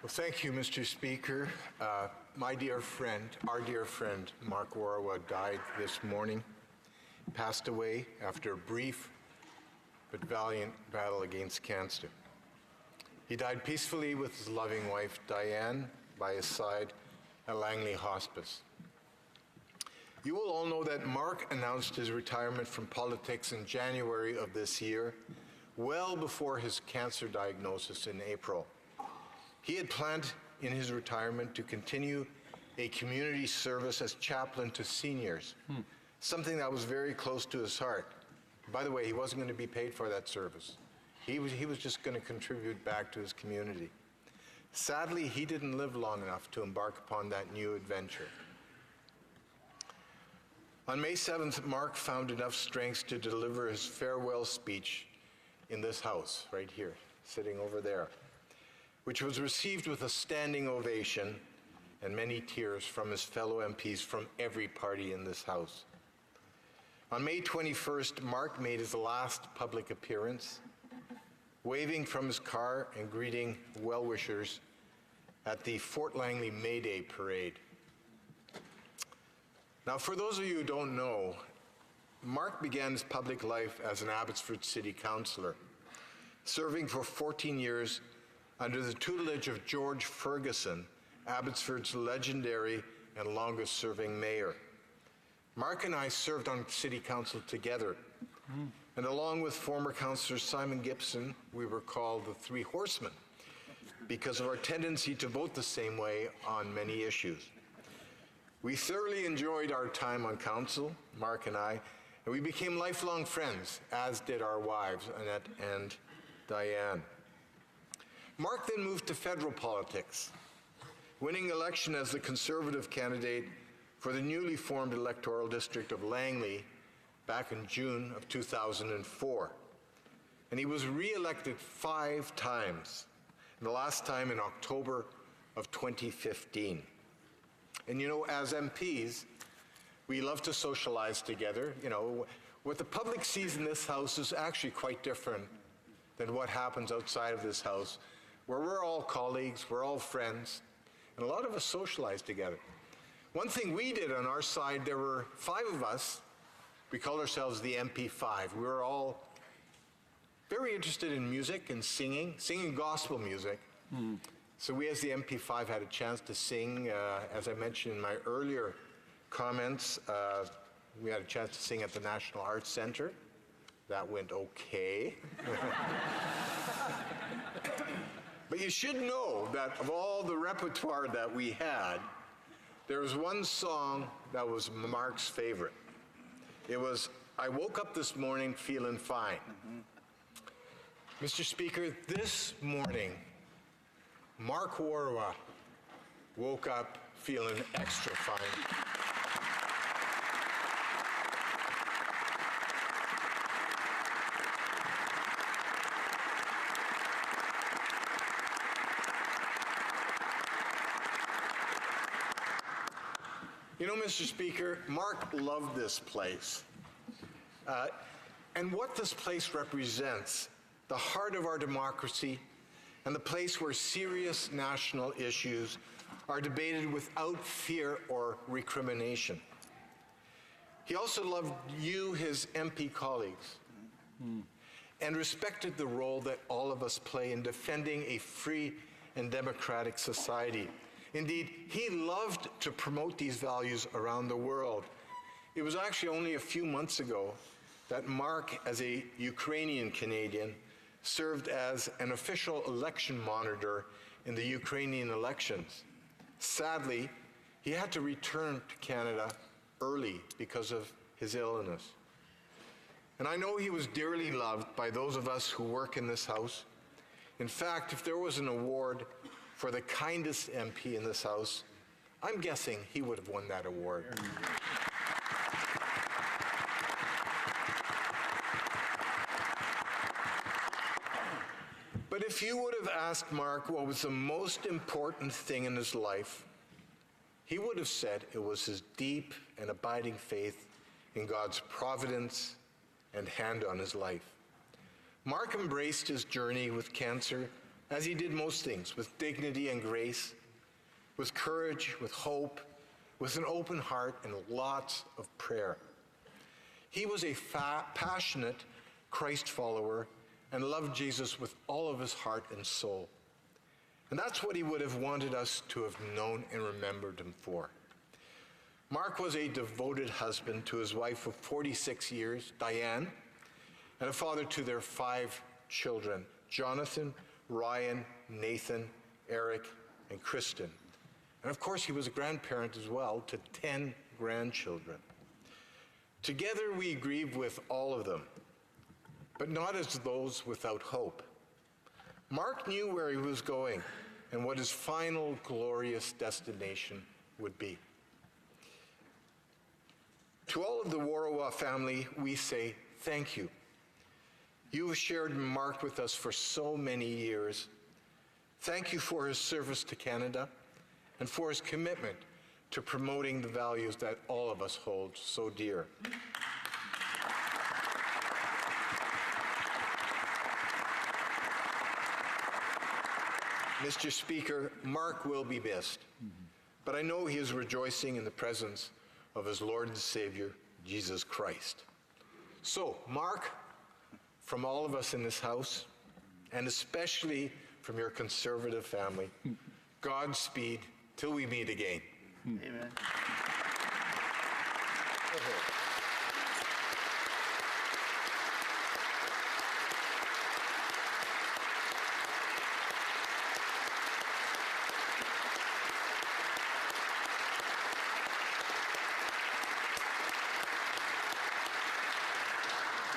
Well, thank you, Mr. Speaker. My dear friend, our dear friend, Mark Warawa died this morning, passed away after a brief but valiant battle against cancer. He died peacefully with his loving wife, Diane, by his side at Langley Hospice. You will all know that Mark announced his retirement from politics in January of this year, well before his cancer diagnosis in April. He had planned in his retirement to continue a community service as chaplain to seniors, something that was very close to his heart. By the way, he wasn't going to be paid for that service. He was just going to contribute back to his community. Sadly, he didn't live long enough to embark upon that new adventure. On May 7th, Mark found enough strength to deliver his farewell speech in this house, right here, sitting over there, which was received with a standing ovation and many tears from his fellow MPs from every party in this house. On May 21st, Mark made his last public appearance, waving from his car and greeting well-wishers at the Fort Langley May Day Parade. Now, for those of you who don't know, Mark began his public life as an Abbotsford City Councillor, serving for 14 years under the tutelage of George Ferguson, Abbotsford's legendary and longest-serving mayor. Mark and I served on City Council together, and along with former Councillor Simon Gibson, we were called the Three Horsemen because of our tendency to vote the same way on many issues. We thoroughly enjoyed our time on council, Mark and I, and we became lifelong friends, as did our wives, Annette and Diane. Mark then moved to federal politics, winning election as the Conservative candidate for the newly formed electoral district of Langley back in June of 2004. And he was re-elected 5 times, and the last time in October of 2015. And you know, as MPs, we love to socialize together. You know, what the public sees in this house is actually quite different than what happens outside of this house, where we're all colleagues, we're all friends, and a lot of us socialize together. One thing we did on our side, there were 5 of us. We called ourselves the MP5. We were all very interested in music and singing gospel music. So we as the MP5 had a chance to sing, as I mentioned in my earlier comments, we had a chance to sing at the National Arts Centre. That went okay. But you should know that of all the repertoire that we had, there was one song that was Mark's favorite. It was, "I Woke Up This Morning Feeling Fine." Mr. Speaker, this morning, Mark Warawa woke up feeling extra fine. You know, Mr. Speaker, Mark loved this place. And what this place represents, the heart of our democracy, and the place where serious national issues are debated without fear or recrimination. He also loved you, his MP colleagues, and respected the role that all of us play in defending a free and democratic society. Indeed, he loved to promote these values around the world. It was actually only a few months ago that Mark, as a Ukrainian Canadian, served as an official election monitor in the Ukrainian elections. Sadly, he had to return to Canada early because of his illness. And I know he was dearly loved by those of us who work in this house. In fact, if there was an award for the kindest MP in this house, I'm guessing he would have won that award. But if you would have asked Mark what was the most important thing in his life, he would have said it was his deep and abiding faith in God's providence and hand on his life. Mark embraced his journey with cancer as he did most things, with dignity and grace, with courage, with hope, with an open heart, and lots of prayer. He was a passionate Christ follower and loved Jesus with all of his heart and soul. And that's what he would have wanted us to have known and remembered him for. Mark was a devoted husband to his wife of 46 years, Diane, and a father to their 5 children, Jonathan, Ryan, Nathan, Eric, and Kristen. And of course, he was a grandparent as well to 10 grandchildren. Together we grieve with all of them, but not as those without hope. Mark knew where he was going and what his final glorious destination would be. To all of the Warawa family, we say thank you. You have shared Mark with us for so many years. Thank you for his service to Canada and for his commitment to promoting the values that all of us hold so dear. Mr. Speaker, Mark will be missed, but I know he is rejoicing in the presence of his Lord and Savior, Jesus Christ. So, Mark, from all of us in this house, and especially from your conservative family, Godspeed till we meet again. Amen. Okay.